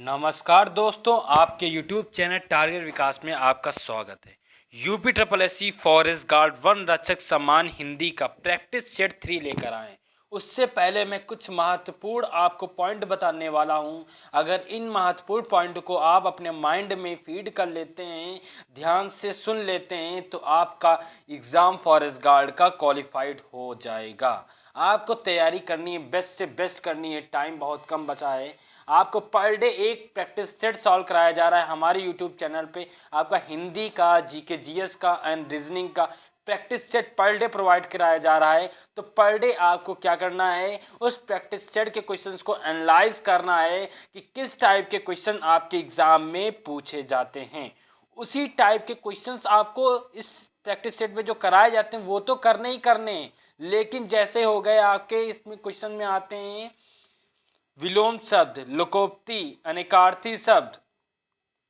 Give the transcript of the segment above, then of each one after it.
नमस्कार दोस्तों, आपके YouTube चैनल टारगेट विकास में आपका स्वागत है। UP triple S C forest guard वन रक्षक सम्मान हिंदी का प्रैक्टिस सेट 3 लेकर आए। उससे पहले मैं कुछ महत्वपूर्ण आपको पॉइंट बताने वाला हूं। अगर इन महत्वपूर्ण पॉइंट को आप अपने माइंड में फीड कर लेते हैं, ध्यान से सुन लेते हैं, तो आपका एग्ज़ाम फॉरेस्ट गार्ड का क्वालिफाइड हो जाएगा। आपको तैयारी करनी है, बेस्ट से बेस्ट करनी है, टाइम बहुत कम बचा है। आपको पर डे एक प्रैक्टिस सेट सॉल्व कराया जा रहा है हमारे यूट्यूब चैनल पे। आपका हिंदी का, जीके जीएस का एंड रीजनिंग का practice set per day provide कराया जा रहा है। तो पर डे आपको क्या करना है, उस प्रैक्टिस सेट के क्वेश्चंस को एनालाइज करना है कि किस टाइप के क्वेश्चन आपके एग्जाम में पूछे जाते हैं। उसी टाइप के क्वेश्चंस आपको इस प्रैक्टिस सेट में जो कराए जाते हैं वो तो करने ही करने हैं, लेकिन जैसे हो गए आपके इसमें क्वेश्चन में आते हैं विलोम शब्द, लोकोक्ति, अनेकार्थी शब्द,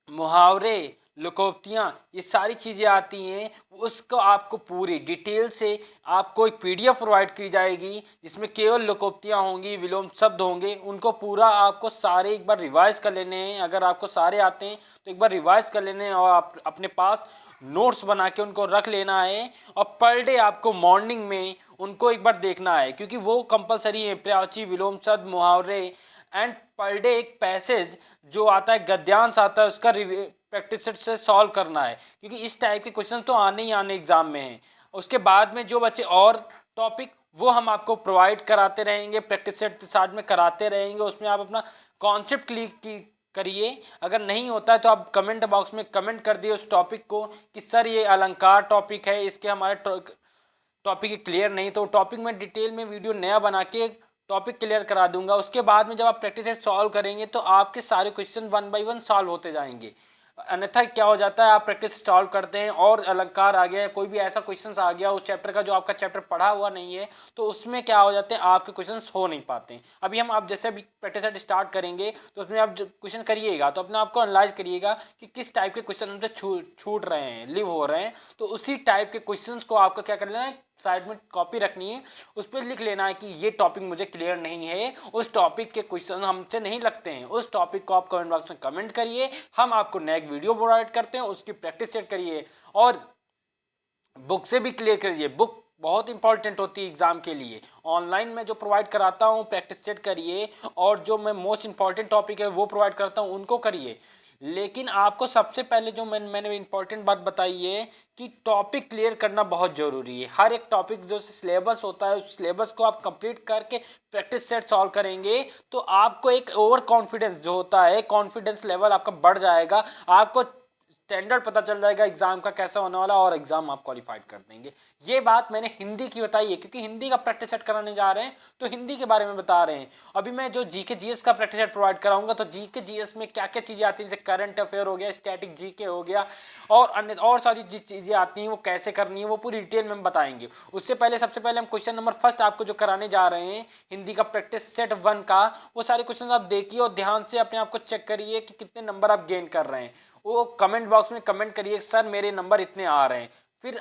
मुहावरे, लोकोक्तियाँ, ये सारी चीज़ें आती हैं। उसको आपको पूरी डिटेल से आपको एक पीडीएफ प्रोवाइड की जाएगी जिसमें केवल लोकोक्तियाँ होंगी, विलोम शब्द होंगे। उनको पूरा आपको सारे एक बार रिवाइज कर लेने हैं। अगर आपको सारे आते हैं तो एक बार रिवाइज कर लेने हैं और आप अपने पास नोट्स बना के उनको रख लेना है। और पर डे आपको मॉर्निंग में उनको एक बार देखना है, क्योंकि वो कंपलसरी है। प्राची, विलोम शब्द, मुहावरे एंड पर डे एक पैसेज जो आता है, गद्यांश आता है, उसका प्रैक्टिस सेट से सॉल्व करना है, क्योंकि इस टाइप के क्वेश्चन तो आने ही आने एग्जाम में हैं। उसके बाद में जो बचे और टॉपिक वो हम आपको प्रोवाइड कराते रहेंगे, प्रैक्टिस सेट साथ में कराते रहेंगे। उसमें आप अपना कॉन्सेप्ट क्लियर करिए। अगर नहीं होता है तो आप कमेंट बॉक्स में कमेंट कर दिए उस टॉपिक को कि सर ये अलंकार टॉपिक है, इसके हमारे टॉपिक क्लियर नहीं, तो टॉपिक में डिटेल में वीडियो नया बना के टॉपिक क्लियर करा दूंगा। उसके बाद में जब आप प्रैक्टिस सेट सॉल्व करेंगे तो आपके सारे क्वेश्चन 1 बाय 1 सॉल्व होते जाएंगे। अन्यथा क्या हो जाता है, आप प्रैक्टिस सॉल्व करते हैं और अलंकार आ गया, कोई भी ऐसा क्वेश्चन आ गया उस चैप्टर का जो आपका चैप्टर पढ़ा हुआ नहीं है, तो उसमें क्या हो जाते हैं, आपके क्वेश्चन हो नहीं पाते हैं। अभी हम आप जैसे अभी प्रैक्टिस सेट स्टार्ट करेंगे तो उसमें आप क्वेश्चन करिएगा तो अपने आप को एनालाइज करिएगा कि किस टाइप के क्वेश्चन हमसे छूट रहे हैं, लिव हो रहे हैं। तो उसी टाइप के क्वेश्चन को आपको क्या कर लेना है, साइड में कॉपी रखनी है, उस पर लिख लेना है कि ये टॉपिक मुझे क्लियर नहीं है, उस टॉपिक के क्वेश्चन हमसे नहीं लगते हैं। उस टॉपिक को आप कमेंट बॉक्स में कमेंट करिए, हम आपको नेक्स्ट वीडियो प्रोवाइड करते हैं, उसकी प्रैक्टिस सेट करिए और बुक से भी क्लियर करिए। बुक बहुत इंपॉर्टेंट होती है एग्जाम के लिए। ऑनलाइन में जो प्रोवाइड कराता हूँ प्रैक्टिस सेट करिए, और जो मैं मोस्ट इंपॉर्टेंट टॉपिक है वो प्रोवाइड करता हूँ उनको करिए। लेकिन आपको सबसे पहले जो मैंने इंपॉर्टेंट बात बताई है कि टॉपिक क्लियर करना बहुत ज़रूरी है। हर एक टॉपिक जो सिलेबस होता है उस सिलेबस को आप कंप्लीट करके प्रैक्टिस सेट सॉल्व करेंगे तो आपको एक ओवर कॉन्फिडेंस जो होता है, कॉन्फिडेंस लेवल आपका बढ़ जाएगा। आपको स्टैंडर्ड पता चल जाएगा एग्जाम का कैसा होने वाला, और एग्जाम आप क्वालिफाइड कर देंगे। ये बात मैंने हिंदी की बताई है, क्योंकि हिंदी का प्रैक्टिस सेट कराने जा रहे हैं तो हिंदी के बारे में बता रहे हैं। अभी मैं जो जीके जीएस का प्रैक्टिस सेट प्रोवाइड कराऊंगा तो जीके जीएस में क्या क्या चीजें आती हैं, जैसे करंट अफेयर हो गया, स्टैटिक जीके हो गया, और अन्य और सारी चीजें आती हैं वो कैसे करनी है वो पूरी डिटेल में हम बताएंगे। उससे पहले सबसे पहले हम क्वेश्चन नंबर फर्स्ट आपको जो कराने जा रहे हैं हिंदी का प्रैक्टिस सेट 1 का, वो सारे क्वेश्चन आप देखिए और ध्यान से अपने आप को चेक करिए कि कितने नंबर आप गेन कर रहे हैं। वो कमेंट बॉक्स में कमेंट करिए सर मेरे नंबर इतने आ रहे हैं। फिर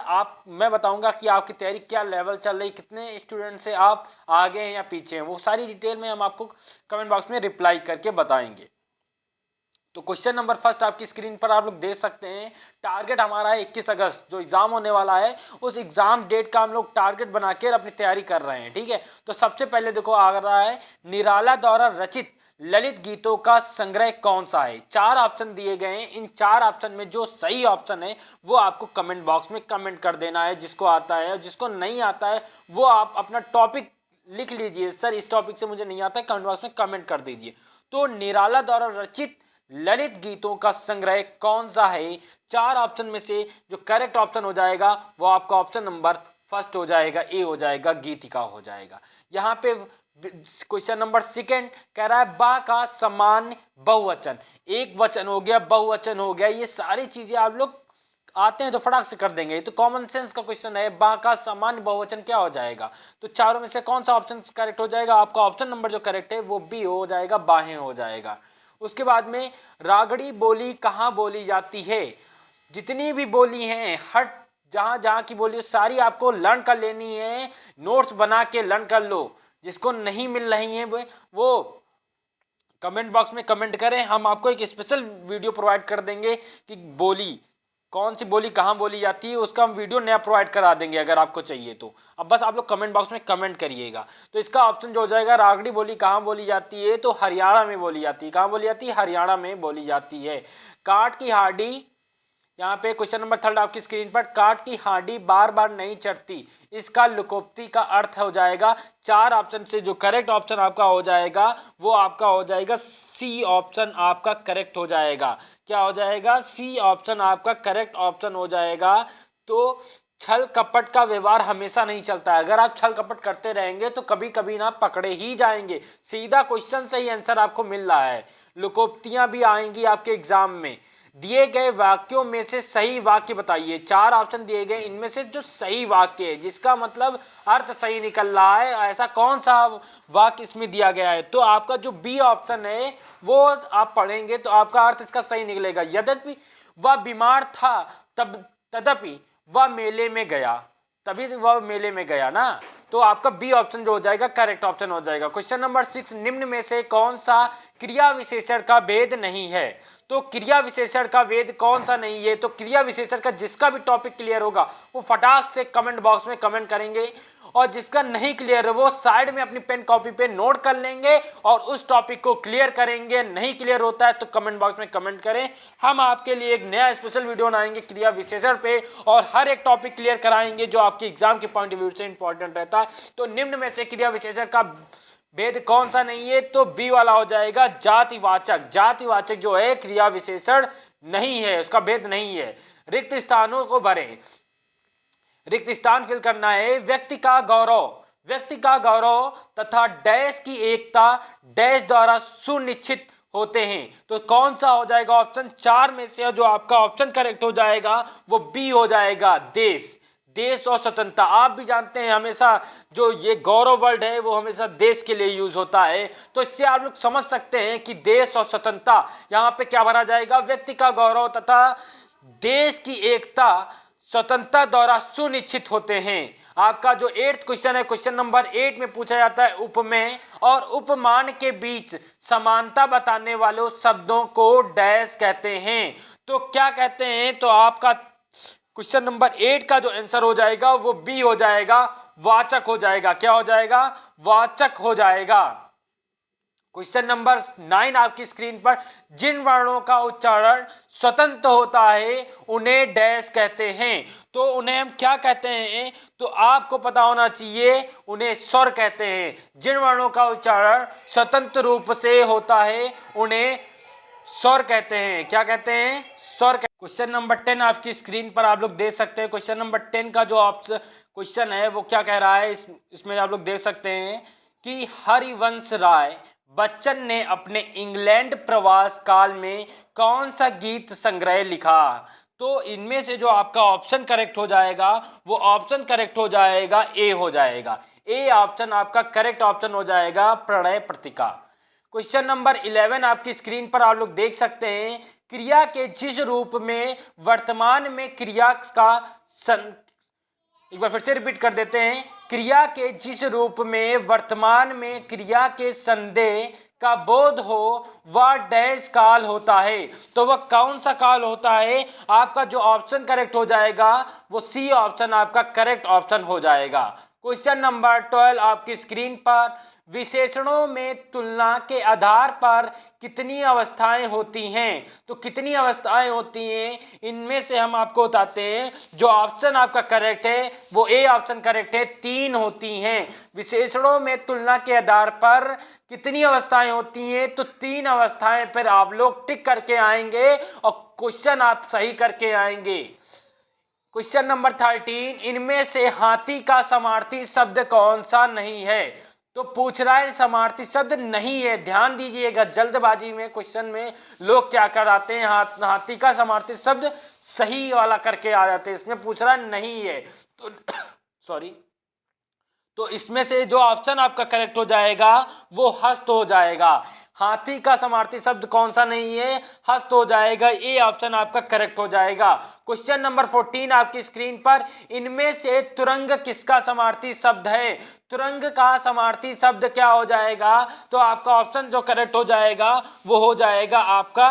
मैं बताऊंगा कि आपकी तैयारी क्या लेवल चल रही, कितने स्टूडेंट से आप आगे हैं या पीछे हैं, वो सारी डिटेल में हम आपको कमेंट बॉक्स में रिप्लाई करके बताएंगे। तो क्वेश्चन नंबर फर्स्ट आपकी स्क्रीन पर आप लोग देख सकते हैं। टारगेट हमारा है 21 अगस्त जो एग्जाम होने वाला है, उस एग्जाम डेट का हम लोग टारगेट बना के अपनी तैयारी कर रहे हैं। ठीक है, तो सबसे पहले देखो आ रहा है निराला द्वारा रचित ललित गीतों का संग्रह कौन सा है। 4 ऑप्शन दिए गए हैं, इन 4 ऑप्शन में जो सही ऑप्शन है वो आपको कमेंट बॉक्स में कमेंट कर देना है, जिसको आता है। और जिसको नहीं आता है वो आप अपना टॉपिक लिख लीजिए, सर इस टॉपिक से मुझे नहीं आता है, कमेंट बॉक्स में कमेंट कर दीजिए। तो निराला द्वारा रचित ललित गीतों का संग्रह कौन सा है, 4 ऑप्शन में से जो करेक्ट ऑप्शन हो जाएगा वो आपका ऑप्शन नंबर फर्स्ट हो जाएगा, ए हो जाएगा, गीतिका हो जाएगा। यहाँ पे क्वेश्चन नंबर सेकंड कह रहा है बा का सामान्य बहुवचन, एक वचन हो गया, बहुवचन हो गया, ये सारी चीजें आप लोग आते हैं तो फटाक से कर देंगे। तो कॉमन सेंस का क्वेश्चन है, बा का सामान्य बहुवचन क्या हो जाएगा। तो चारों में से कौन सा ऑप्शन करेक्ट हो जाएगा, आपका ऑप्शन नंबर जो करेक्ट है वो बी हो जाएगा, बाहें हो जाएगा। उसके बाद में रागड़ी बोली कहाँ बोली जाती है। जितनी भी बोली हैं, हर जहां जहां की बोली सारी आपको लर्न कर लेनी है, नोट्स बना के लर्न कर लो। जिसको नहीं मिल रही है वो कमेंट बॉक्स में कमेंट करें, हम आपको एक स्पेशल वीडियो प्रोवाइड कर देंगे कि बोली कौन सी बोली कहाँ बोली जाती है, उसका हम वीडियो नया प्रोवाइड करा देंगे अगर आपको चाहिए तो। अब बस आप लोग कमेंट बॉक्स में कमेंट करिएगा। तो इसका ऑप्शन जो हो जाएगा, रागड़ी बोली कहाँ बोली जाती है, तो हरियाणा में बोली जाती है। कहाँ बोली जाती है? हरियाणा में बोली जाती है। काठ की हांडी, यहाँ पे क्वेश्चन नंबर 3 आपकी स्क्रीन पर, काठ की हांडी बार बार नहीं चढ़ती, इसका लुकोक्ति का अर्थ हो जाएगा। 4 ऑप्शन से जो करेक्ट ऑप्शन आपका हो जाएगा वो आपका हो जाएगा सी ऑप्शन आपका करेक्ट हो जाएगा। क्या हो जाएगा? सी ऑप्शन आपका करेक्ट ऑप्शन हो जाएगा। तो छल कपट का व्यवहार हमेशा नहीं चलता है। अगर आप छल कपट करते रहेंगे तो कभी कभी ना पकड़े ही जाएंगे। सीधा क्वेश्चन से ही आंसर आपको मिल रहा है। लुकोक्तियां भी आएंगी आपके एग्जाम में। दिए गए वाक्यों में से सही वाक्य बताइए। 4 ऑप्शन दिए गए, इनमें से जो सही वाक्य है जिसका मतलब अर्थ सही निकल रहा है, ऐसा कौन सा वाक्य इसमें दिया गया है? तो आपका जो बी ऑप्शन है वो आप पढ़ेंगे तो आपका अर्थ इसका सही निकलेगा। यद्यपि वह बीमार था तदपि वह मेले में गया, तभी वह मेले में गया ना। तो आपका बी ऑप्शन जो हो जाएगा करेक्ट ऑप्शन हो जाएगा। क्वेश्चन नंबर 6, निम्न में से कौन सा क्रिया विशेषण का भेद नहीं है? तो क्रिया विशेषण का वेद कौन सा नहीं है? तो क्रिया विशेषण का जिसका भी टॉपिक क्लियर होगा वो फटाक से कमेंट बॉक्स में कमेंट करेंगे, और जिसका नहीं क्लियर है वो साइड में अपनी पेन कॉपी पे नोट कर लेंगे और उस टॉपिक को क्लियर करेंगे। नहीं क्लियर होता है तो कमेंट बॉक्स में कमेंट करें। हम आपके लिए एक नया स्पेशल वीडियो बनाएंगे क्रिया विशेषण पे, और हर एक टॉपिक क्लियर कराएंगे जो आपके एग्जाम के पॉइंट ऑफ व्यू से इंपॉर्टेंट रहता है। तो निम्न में से क्रिया विशेषण का भेद कौन सा नहीं है? तो बी वाला हो जाएगा जातिवाचक। जातिवाचक जो है क्रिया विशेषण नहीं है, उसका भेद नहीं है। रिक्त स्थानों को भरें। रिक्त स्थान फिल करना है। व्यक्ति का गौरव, व्यक्ति का गौरव तथा डैश की एकता डैश द्वारा सुनिश्चित होते हैं। तो कौन सा हो जाएगा? ऑप्शन 4 में से जो आपका ऑप्शन करेक्ट हो जाएगा वो बी हो जाएगा, देश। देश और स्वतंत्रता। आप भी जानते हैं हमेशा जो ये गौरव वर्ड है वो हमेशा देश के लिए यूज होता है। तो इससे आप लोग समझ सकते हैं कि देश और स्वतंत्रता, यहाँ पे क्या भरा जाएगा? व्यक्ति का गौरव तथा देश की एकता स्वतंत्रता द्वारा सुनिश्चित होते हैं। आपका जो 8th क्वेश्चन है, क्वेश्चन नंबर 8 में पूछा जाता है उपमेय और उपमान के बीच समानता बताने वाले शब्दों को डैश कहते हैं। तो क्या कहते हैं? तो आपका क्वेश्चन नंबर 8 का जो आंसर हो जाएगा वो बी हो जाएगा, वाचक हो जाएगा। क्या हो जाएगा? वाचक हो जाएगा। क्वेश्चन नंबर 9 आपकी स्क्रीन पर, जिन वर्णों का उच्चारण स्वतंत्र होता है उन्हें डैश कहते हैं। तो उन्हें हम क्या कहते हैं? तो आपको पता होना चाहिए, उन्हें स्वर कहते हैं। जिन वर्णों का उच्चारण स्वतंत्र रूप से होता है उन्हें स्वर कहते हैं। क्या कहते हैं? स्वर। क्वेश्चन नंबर 10 आपकी स्क्रीन पर आप लोग देख सकते हैं। क्वेश्चन नंबर 10 का जो ऑप्शन क्वेश्चन है वो क्या कह रहा है, इसमें आप लोग देख सकते हैं कि हरिवंश राय बच्चन ने अपने इंग्लैंड प्रवास काल में कौन सा गीत संग्रह लिखा? तो इनमें से जो आपका ऑप्शन करेक्ट हो जाएगा वो ऑप्शन करेक्ट हो जाएगा, ए हो जाएगा। ए ऑप्शन आपका करेक्ट ऑप्शन हो जाएगा, प्रणय पत्रिका। क्वेश्चन नंबर 11 आपकी स्क्रीन पर आप लोग देख सकते हैं, क्रिया के जिस रूप में वर्तमान में क्रिया का एक बार फिर से रिपीट कर देते हैं, क्रिया के जिस रूप में वर्तमान में क्रिया के संदेह का बोध हो वह डैश काल होता है। तो वह कौन सा काल होता है? आपका जो ऑप्शन करेक्ट हो जाएगा वो सी ऑप्शन आपका करेक्ट ऑप्शन हो जाएगा। क्वेश्चन नंबर 12 आपकी स्क्रीन पर, विशेषणों में तुलना के आधार पर कितनी अवस्थाएं होती हैं? तो कितनी अवस्थाएं होती हैं इनमें से हम आपको बताते हैं। जो ऑप्शन आपका करेक्ट है वो ए ऑप्शन करेक्ट है, 3 होती हैं। विशेषणों में तुलना के आधार पर कितनी अवस्थाएं होती हैं? तो 3 अवस्थाएं पर आप लोग टिक करके आएंगे और क्वेश्चन आप सही करके आएंगे। क्वेश्चन नंबर 13, इनमें से हाथी का समार्थी शब्द कौन सा नहीं है? तो पूछ रहा है समार्थी शब्द नहीं है। ध्यान दीजिएगा, जल्दबाजी में क्वेश्चन में लोग क्या कराते हैं, हाथी का समार्थी शब्द सही वाला करके आ जाते हैं। इसमें पूछ रहा नहीं है तो सॉरी, तो इसमें से जो ऑप्शन आपका करेक्ट हो जाएगा वो हस्त हो जाएगा। हाथी का समार्थी शब्द कौन सा नहीं है? हस्त हो जाएगा, ए ऑप्शन आपका करेक्ट हो जाएगा। क्वेश्चन नंबर 14 आपकी स्क्रीन पर, इनमें से तुरंग किसका समार्थी शब्द है? तुरंग का समार्थी शब्द क्या हो जाएगा? तो आपका ऑप्शन जो करेक्ट हो जाएगा वो हो जाएगा आपका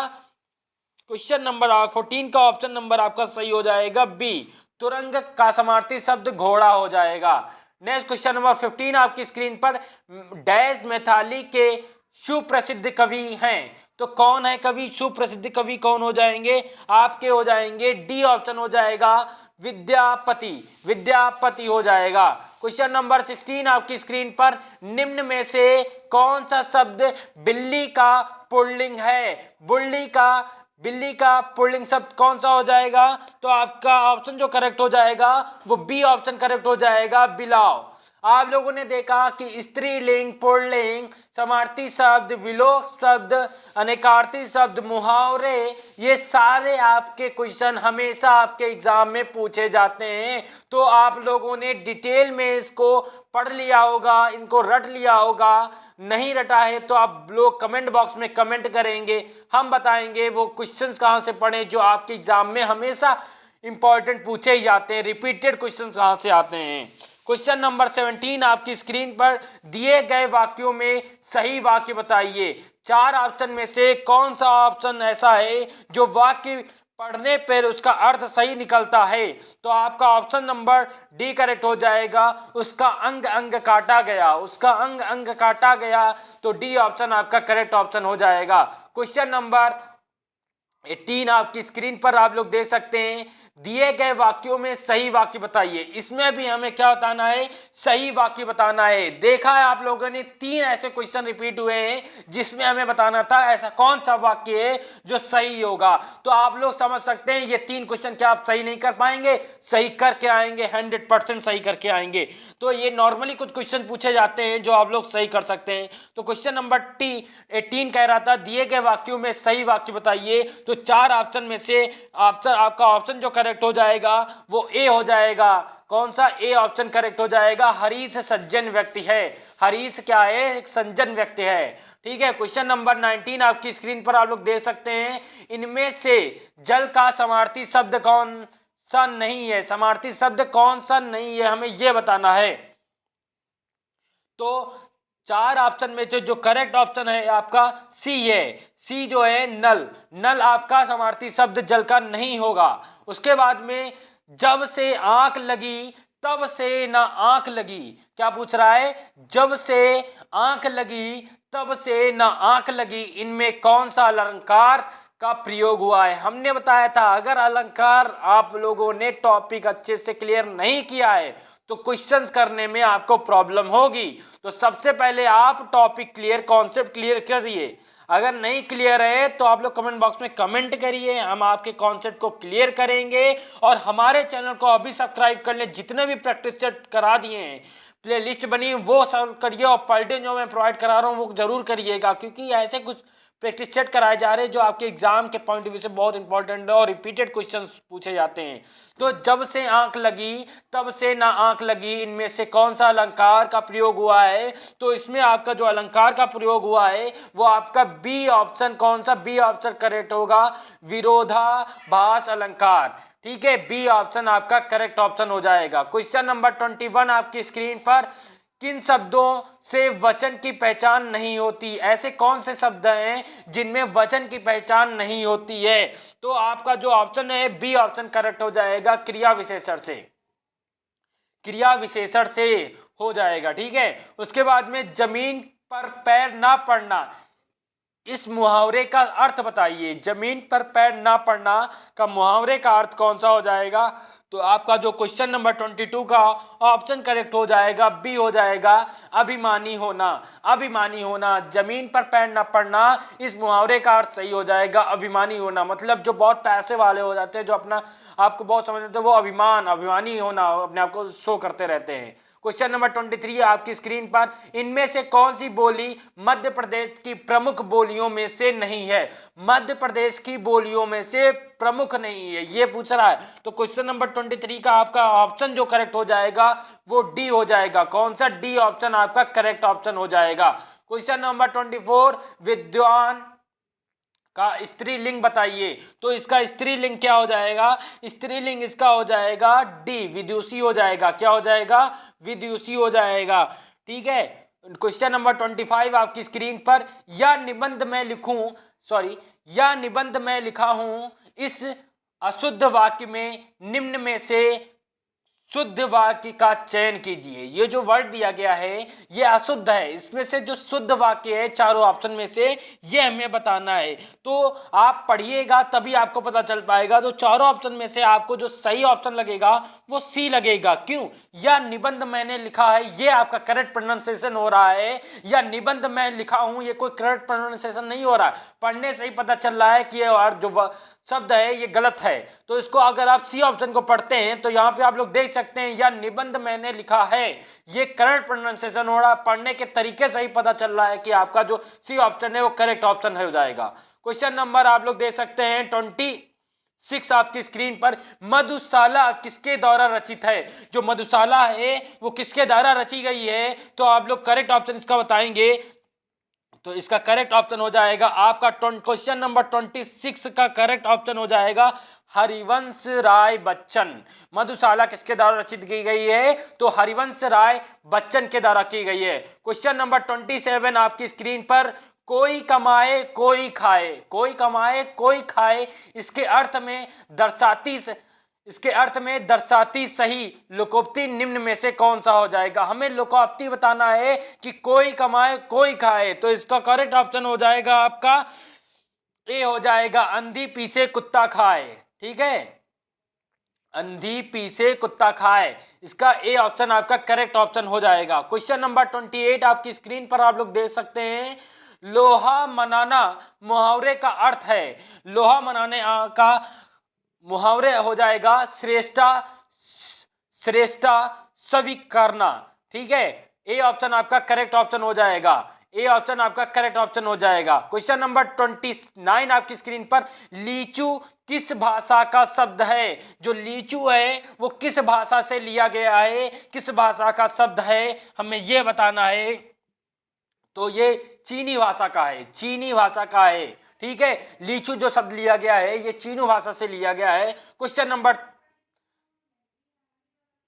क्वेश्चन नंबर 14 का ऑप्शन नंबर आपका सही हो जाएगा बी, तुरंग का समार्थी शब्द घोड़ा हो जाएगा। नेक्स्ट क्वेश्चन नंबर 15 आपकी स्क्रीन पर, डैश मैथिली के सुप्रसिद्ध कवि हैं, तो कौन है कवि? सुप्रसिद्ध कवि कौन हो जाएंगे? आपके हो जाएंगे डी ऑप्शन हो जाएगा विद्यापति, विद्यापति हो जाएगा। क्वेश्चन नंबर 16 आपकी स्क्रीन पर, निम्न में से कौन सा शब्द बिल्ली का पुल्लिंग है? बिल्ली का पुल्लिंग शब्द कौन सा हो जाएगा? तो आपका ऑप्शन जो करेक्ट हो जाएगा वो बी ऑप्शन करेक्ट हो जाएगा, बिलाव। आप लोगों ने देखा कि स्त्रीलिंग, पुल्लिंग, समार्थी शब्द, विलोक शब्द, अनेकार्थी शब्द, मुहावरे, ये सारे आपके क्वेश्चन हमेशा आपके एग्जाम में पूछे जाते हैं। तो आप लोगों ने डिटेल में इसको पढ़ लिया होगा, इनको रट लिया होगा। नहीं रटा है तो आप लोग कमेंट बॉक्स में कमेंट करेंगे, हम बताएंगे वो क्वेश्चंस कहाँ से पढ़े जो आपके एग्जाम में हमेशा इंपॉर्टेंट पूछे ही जाते हैं, रिपीटेड क्वेश्चंस कहाँ से आते हैं। क्वेश्चन नंबर 17 आपकी स्क्रीन पर, दिए गए वाक्यों में सही वाक्य बताइए। 4 ऑप्शन में से कौन सा ऑप्शन ऐसा है जो वाक्य पढ़ने पर उसका अर्थ सही निकलता है? तो आपका ऑप्शन नंबर डी करेक्ट हो जाएगा, उसका अंग अंग काटा गया, उसका अंग अंग काटा गया, तो डी ऑप्शन आपका करेक्ट ऑप्शन हो जाएगा। क्वेश्चन नंबर 18 आपकी स्क्रीन पर आप लोग देख सकते हैं, दिए गए वाक्यों में सही वाक्य बताइए। इसमें भी हमें क्या बताना है? सही वाक्य बताना है। देखा है आप लोगों ने 3 ऐसे क्वेश्चन रिपीट हुए हैं जिसमें हमें बताना था ऐसा कौन सा वाक्य है जो सही होगा। तो आप लोग समझ सकते हैं ये 3 क्वेश्चन क्या आप सही नहीं कर पाएंगे? सही करके आएंगे, 100% सही करके आएंगे। तो ये नॉर्मली कुछ क्वेश्चन पूछे जाते हैं जो आप लोग सही कर सकते हैं। तो क्वेश्चन नंबर 18 कह रहा था, दिए गए वाक्यों में सही वाक्य बताइए। तो 4 ऑप्शन में से ऑप्शन आपका ऑप्शन जो करेक्ट हो जाएगा वो ए हो जाएगा। कौन सा? ए ऑप्शन करेक्ट हो जाएगा, हरीश सज्जन व्यक्ति है। हरीश क्या है? एक सज्जन व्यक्ति है। ठीक है। क्वेश्चन नंबर 19 आपकी स्क्रीन पर आप लोग देख सकते हैं, इनमें से जल का समार्थी शब्द कौन सा नहीं है? समार्थी शब्द कौन सा नहीं है हमें यह बताना है। तो 4 ऑप्शन में से जो करेक्ट ऑप्शन है आपका सी है। सी जो है नल, नल आपका समार्थी शब्द जल का नहीं होगा। उसके बाद में जब से आंख लगी तब से ना आंख लगी, क्या पूछ रहा है? जब से आंख लगी तब से ना आंख लगी, इनमें कौन सा अलंकार का प्रयोग हुआ है? हमने बताया था अगर अलंकार आप लोगों ने टॉपिक अच्छे से क्लियर नहीं किया है तो क्वेश्चंस करने में आपको प्रॉब्लम होगी। तो सबसे पहले आप टॉपिक क्लियर, कॉन्सेप्ट क्लियर करिए। अगर नहीं क्लियर है तो आप लोग कमेंट बॉक्स में कमेंट करिए, हम आपके कॉन्सेप्ट को क्लियर करेंगे। और हमारे चैनल को अभी सब्सक्राइब कर ले, जितने भी प्रैक्टिस सेट करा दिए हैं, प्ले लिस्ट बनी वो सॉल्व करिए, और पर डे जो मैं प्रोवाइड करा रहा हूँ वो जरूर करिएगा, क्योंकि ऐसे कुछ प्रैक्टिस सेट कराए जा रहे हैं जो आपके एग्जाम के पॉइंट ऑफ व्यू से बहुत इंपॉर्टेंट है और रिपीटेड क्वेश्चंस पूछे जाते हैं। तो जब से आंख लगी तब से ना आंख लगी, इनमें से कौन सा अलंकार का प्रयोग हुआ है? तो इसमें आपका जो अलंकार का प्रयोग हुआ है वो आपका बी ऑप्शन, कौन सा? बी ऑप्शन करेक्ट होगा, विरोधाभास अलंकार। ठीक है, बी ऑप्शन आपका करेक्ट ऑप्शन हो जाएगा। क्वेश्चन नंबर 21 आपकी स्क्रीन पर, किन शब्दों से वचन की पहचान नहीं होती? ऐसे कौन से शब्द हैं जिनमें वचन की पहचान नहीं होती है? तो आपका जो ऑप्शन है बी ऑप्शन करेक्ट हो जाएगा, क्रिया विशेषण से, क्रिया विशेषण से हो जाएगा। ठीक है। उसके बाद में जमीन पर पैर ना पड़ना, इस मुहावरे का अर्थ बताइए। जमीन पर पैर ना पड़ना का मुहावरे का अर्थ कौन सा हो जाएगा? तो आपका जो क्वेश्चन नंबर 22 का ऑप्शन करेक्ट हो जाएगा, बी हो जाएगा, अभिमानी होना। अभिमानी होना, जमीन पर पैर ना पड़ना, इस मुहावरे का अर्थ सही हो जाएगा अभिमानी होना। मतलब जो बहुत पैसे वाले हो जाते हैं, जो अपना आपको बहुत समझते हैं, वो अभिमानी होना, अपने आप को शो करते रहते हैं। क्वेश्चन नंबर 23 आपकी स्क्रीन पर, इनमें से कौन सी बोली मध्य प्रदेश की प्रमुख बोलियों में से नहीं है? मध्य प्रदेश की बोलियों में से प्रमुख नहीं है, ये पूछ रहा है। तो क्वेश्चन नंबर 23 का आपका ऑप्शन जो करेक्ट हो जाएगा वो डी हो जाएगा। कौन सा? डी ऑप्शन आपका करेक्ट ऑप्शन हो जाएगा। क्वेश्चन नंबर 24, विद्वान का स्त्रीलिंग बताइए। तो इसका स्त्रीलिंग क्या हो जाएगा? स्त्रीलिंग इसका हो जाएगा डी, विदुषी हो जाएगा। क्या हो जाएगा? विदुषी हो जाएगा। ठीक है। क्वेश्चन नंबर 25 आपकी स्क्रीन पर, या निबंध में लिखूं, सॉरी, या निबंध में लिखा हूं, इस अशुद्ध वाक्य में निम्न में से शुद्ध वाक्य का चयन कीजिए। ये जो वर्ड दिया गया है ये अशुद्ध है, इसमें से जो शुद्ध वाक्य है चारों ऑप्शन में से ये हमें बताना है। तो आप पढ़िएगा तभी आपको पता चल पाएगा। तो चारों ऑप्शन में से आपको जो सही ऑप्शन लगेगा वो सी लगेगा। क्यों? या निबंध मैंने लिखा है ये आपका करेक्ट प्रोनाउंसिएशन हो रहा है, या निबंध में लिखा हूं ये कोई करेक्ट प्रोनाउंसिएशन नहीं हो रहा है। पढ़ने से ही पता चल रहा है कि ये जो शब्द है ये गलत है। तो इसको अगर आप सी ऑप्शन को पढ़ते हैं तो यहाँ पे आप लोग देख सकते हैं, या निबंध मैंने लिखा है ये करेक्ट प्रोनाउंसिएशन हो रहा है। पढ़ने के तरीके से ही पता चल रहा है कि आपका जो सी ऑप्शन है वो करेक्ट ऑप्शन हो जाएगा। क्वेश्चन नंबर आप लोग देख सकते हैं 26 आपकी स्क्रीन पर, मधुशाला किसके द्वारा रचित है? जो मधुशाला है वो किसके द्वारा रची गई है? तो आप लोग करेक्ट ऑप्शन इसका बताएंगे। तो इसका करेक्ट ऑप्शन हो जाएगा आपका क्वेश्चन नंबर 26 का करेक्ट ऑप्शन हो जाएगा हरिवंश राय बच्चन। मधुशाला किसके द्वारा रचित की गई है? तो हरिवंश राय बच्चन के द्वारा की गई है। क्वेश्चन नंबर 27 आपकी स्क्रीन पर, कोई कमाए कोई खाए, कोई कमाए कोई खाए, इसके अर्थ में दर्शाती सही लोकोक्ति निम्न में से कौन सा हो जाएगा? हमें लोकोक्ति बताना है कि कोई कमाए कोई खाए। तो इसका करेक्ट ऑप्शन हो जाएगा आपका ए हो जाएगा, अंधी पीसे कुत्ता खाए। ठीक है, अंधी पीसे कुत्ता खाए, इसका ए ऑप्शन आपका करेक्ट ऑप्शन हो जाएगा। क्वेश्चन नंबर 28 आपकी स्क्रीन पर आप लोग देख सकते हैं, लोहा मनाना मुहावरे का अर्थ है। लोहा मनाने का मुहावरे हो जाएगा श्रेष्ठा स्वीकारना। ठीक है, ए ऑप्शन आपका करेक्ट ऑप्शन हो जाएगा। ए ऑप्शन आपका करेक्ट ऑप्शन हो जाएगा। क्वेश्चन नंबर 29 आपकी स्क्रीन पर, लीचू किस भाषा का शब्द है? जो लीचू है वो किस भाषा से लिया गया है, किस भाषा का शब्द है, हमें ये बताना है। तो ये चीनी भाषा का है, चीनी भाषा का है। ठीक है, लीचू जो शब्द लिया गया है ये चीनी भाषा से लिया गया है। क्वेश्चन नंबर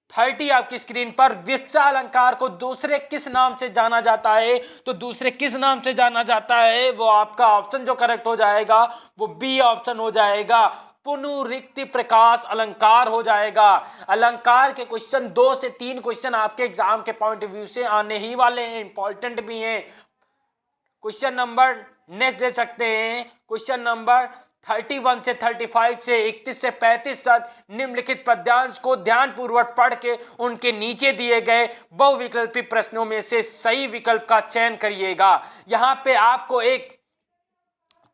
30 आपकी स्क्रीन पर, विपक्षा अलंकार को दूसरे किस नाम से जाना जाता है? तो दूसरे किस नाम से जाना जाता है वो आपका ऑप्शन जो करेक्ट हो जाएगा वो बी ऑप्शन हो जाएगा, पुनरुक्ति प्रकाश अलंकार हो जाएगा। अलंकार के क्वेश्चन 2 से 3 क्वेश्चन आपके एग्जाम के पॉइंट ऑफ व्यू से आने ही वाले हैं, इंपॉर्टेंट भी हैं। क्वेश्चन नंबर नेक्स्ट दे सकते हैं, क्वेश्चन नंबर 31 से 35 से 31 से 35 तक निम्नलिखित पद्यांश को ध्यानपूर्वक पढ़ के उनके नीचे दिए गए बहुविकल्पी प्रश्नों में से सही विकल्प का चयन करिएगा। यहाँ पे आपको एक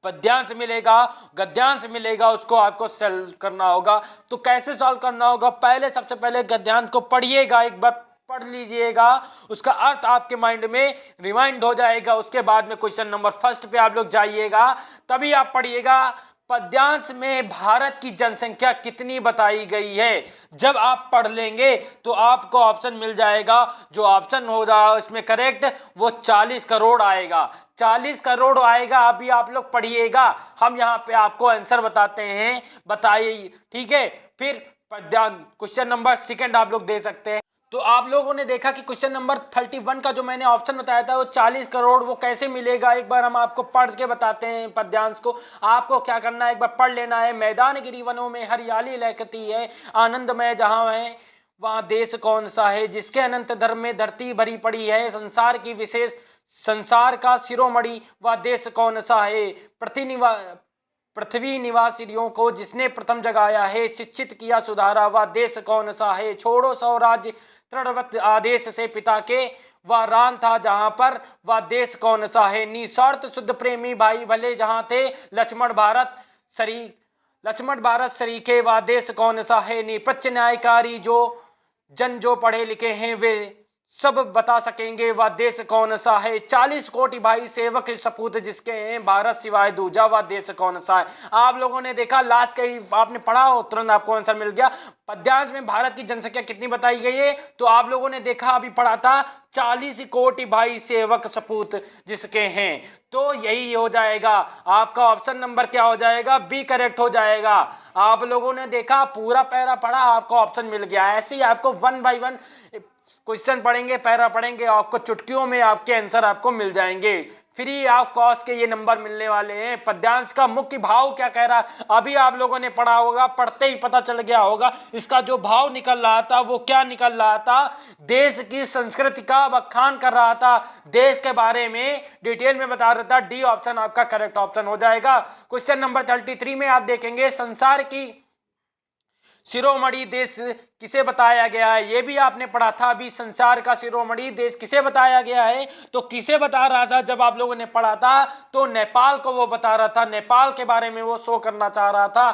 पद्यांश मिलेगा, गद्यांश मिलेगा, उसको आपको सॉल्व करना होगा। तो कैसे सॉल्व करना होगा? सबसे पहले गद्यांश को पढ़िएगा, एक बार पढ़ लीजिएगा, उसका अर्थ आपके माइंड में रिमाइंड हो जाएगा। उसके बाद में क्वेश्चन नंबर फर्स्ट पे आप लोग जाइएगा, तभी आप पढ़िएगा पद्यांश में भारत की जनसंख्या कितनी बताई गई है। जब आप पढ़ लेंगे तो आपको ऑप्शन मिल जाएगा, जो ऑप्शन होगा उसमें करेक्ट वो 40 करोड़ आएगा, 40 करोड़ आएगा। अभी आप लोग पढ़िएगा, हम यहाँ पे आपको आंसर बताते हैं, बताइए। ठीक है, फिर पद्यांश क्वेश्चन नंबर सेकंड आप लोग दे सकते हैं। तो आप लोगों ने देखा कि क्वेश्चन नंबर 31 का जो मैंने ऑप्शन बताया था वो 40 करोड़ वो कैसे मिलेगा, एक बार हम आपको पढ़ के बताते हैं पद्यांश को। आपको क्या करना है, एक बार पढ़ लेना है। मैदान गिरी वनों में हरियाली लहकती है, आनंदमय जहां है वहां देश कौन सा है, जिसके अनंत धर्म में धरती भरी पड़ी है, संसार का शिरोमणि वह देश कौन सा है, पृथ्वी निवासियों को जिसने प्रथम जगाया है, शिक्षित किया सुधारा वह देश कौन सा है, छोड़ो स्वराज्य तृणवत आदेश से पिता के वह राम था जहां पर वह देश कौन सा है, निस्वार्थ शुद्ध प्रेमी भाई भले जहां थे, लक्ष्मण भारत सरीखे वह देश कौन सा है, निपक्ष न्यायकारी जो पढ़े लिखे हैं वे सब बता सकेंगे वह देश कौन सा है। 40 कोटि भाई सेवक सपूत जिसके हैं, भारत सिवाय दूजा वह देश कौन सा है। आप लोगों ने देखा लास्ट का ही आपने पढ़ा हो, तुरंत आपको आंसर मिल गया। पद्यांश में भारत की जनसंख्या कितनी बताई गई है, तो आप लोगों ने देखा अभी पढ़ा था 40 कोटि भाई सेवक सपूत जिसके हैं। तो यही हो जाएगा आपका ऑप्शन नंबर क्या हो जाएगा, बी करेक्ट हो जाएगा। आप लोगों ने देखा पूरा पैरा पढ़ा, आपको ऑप्शन मिल गया। ऐसे ही आपको 1 बाय 1 क्वेश्चन पढ़ेंगे, पैरा पढ़ेंगे, आपको चुटकियों में आपके आंसर आपको मिल जाएंगे। फ्री ऑफ कॉस्ट के ये नंबर मिलने वाले हैं। पद्यांश का मुख्य भाव क्या कह रहा है, अभी आप लोगों ने पढ़ा होगा, पढ़ते ही पता चल गया होगा इसका जो भाव निकल रहा था वो क्या निकल रहा था। देश की संस्कृति का बखान कर रहा था, देश के बारे में डिटेल में बता रहा था। डी ऑप्शन आपका करेक्ट ऑप्शन हो जाएगा। क्वेश्चन नंबर 33 में आप देखेंगे संसार की शिरोमणि देश किसे बताया गया है, ये भी आपने पढ़ा था अभी। संसार का शिरोमणि देश किसे बताया गया है, तो किसे बता रहा था जब आप लोगों ने पढ़ा था, तो नेपाल को वो बता रहा था। नेपाल के बारे में वो शो करना चाह रहा था।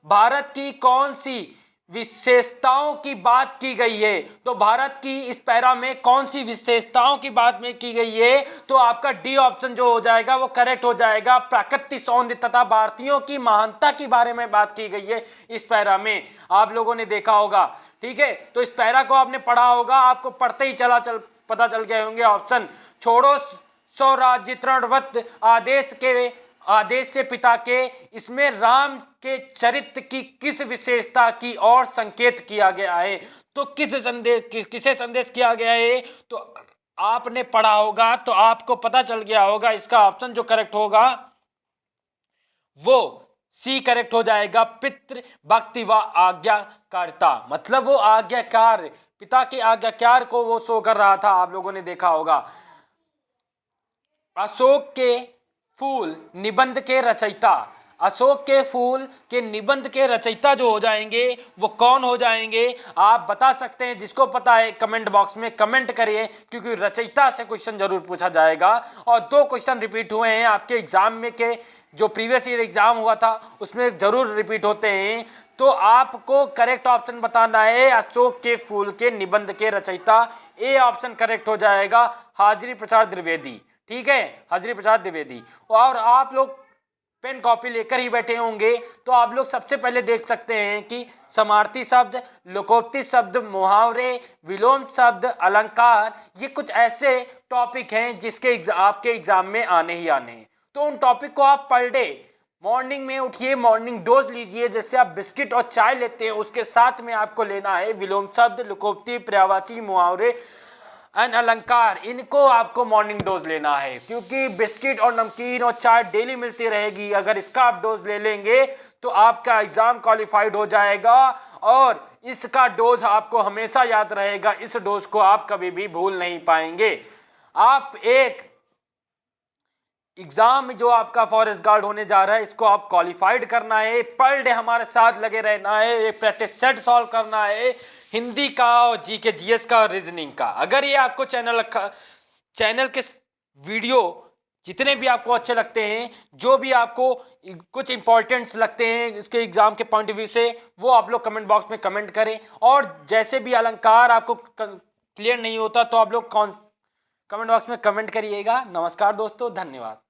भारत की कौन सी विशेषताओं की बात की गई है, तो भारत की इस पैरा में कौन सी विशेषताओं की बात में की गई है, तो आपका डी ऑप्शन जो हो जाएगा वो करेक्ट हो जाएगा। प्राकृतिक सौंदर्य तथा भारतीयों की महानता के बारे में बात की गई है इस पैरा में, आप लोगों ने देखा होगा। ठीक है, तो इस पैरा को आपने पढ़ा होगा, आपको पढ़ते ही पता चल गए होंगे ऑप्शन। छोड़ो स्वराज्यवत आदेश से पिता के, इसमें राम के चरित्र की किस विशेषता की और संकेत किया गया है, तो किसे संदेश किया गया है, तो आपने पढ़ा होगा तो आपको पता चल गया होगा। इसका ऑप्शन जो करेक्ट होगा वो सी करेक्ट हो जाएगा। पितृ भक्ति व आज्ञाकारिता, मतलब वो आज्ञाकार, पिता के आज्ञाकार को वो शो कर रहा था, आप लोगों ने देखा होगा। अशोक के फूल निबंध के रचयिता, अशोक के फूल के निबंध के रचयिता जो हो जाएंगे वो कौन हो जाएंगे, आप बता सकते हैं। जिसको पता है कमेंट बॉक्स में कमेंट करिए, क्योंकि रचयिता से क्वेश्चन जरूर पूछा जाएगा। और 2 क्वेश्चन रिपीट हुए हैं आपके एग्जाम में के, जो प्रीवियस ईयर एग्जाम हुआ था उसमें जरूर रिपीट होते हैं। तो आपको करेक्ट ऑप्शन बताना है अशोक के फूल के निबंध के रचयिता। ए ऑप्शन करेक्ट हो जाएगा, हाजिरी प्रसाद द्विवेदी। ठीक है, हाजिरी प्रसाद द्विवेदी। और आप लोग पेन कॉपी लेकर ही बैठे होंगे, तो आप लोग सबसे पहले देख सकते हैं कि समार्थी शब्द, लोकोक्ति शब्द, मुहावरे, विलोम शब्द, अलंकार, ये कुछ ऐसे टॉपिक हैं जिसके आपके एग्जाम में आने ही आने हैं। तो उन टॉपिक को आप पर डे मॉर्निंग में उठिए, मॉर्निंग डोज लीजिए। जैसे आप बिस्किट और चाय लेते हैं उसके साथ में आपको लेना है विलोम शब्द, लोकोक्ति, पर्यायवाची, मुहावरे एंड अलंकार, इनको आपको मॉर्निंग डोज लेना है। क्योंकि बिस्किट और नमकीन और चाय डेली मिलती रहेगी, अगर इसका आप डोज ले लेंगे तो आपका एग्जाम क्वालिफाइड हो जाएगा और इसका डोज आपको हमेशा याद रहेगा। इस डोज को आप कभी भी भूल नहीं पाएंगे। आप एक एग्जाम जो आपका फॉरेस्ट गार्ड होने जा रहा है इसको आप क्वालिफाइड करना है, पर डे हमारे साथ लगे रहना है, एक प्रैक्टिस सेट सॉल्व करना है, हिंदी का और जीके जीएस का और रीजनिंग का। अगर ये आपको चैनल के वीडियो जितने भी आपको अच्छे लगते हैं, जो भी आपको कुछ इंपॉर्टेंट्स लगते हैं इसके एग्जाम के पॉइंट ऑफ व्यू से, वो आप लोग कमेंट बॉक्स में कमेंट करें। और जैसे भी अलंकार आपको क्लियर नहीं होता तो आप लोग कमेंट बॉक्स में कमेंट करिएगा। नमस्कार दोस्तों, धन्यवाद।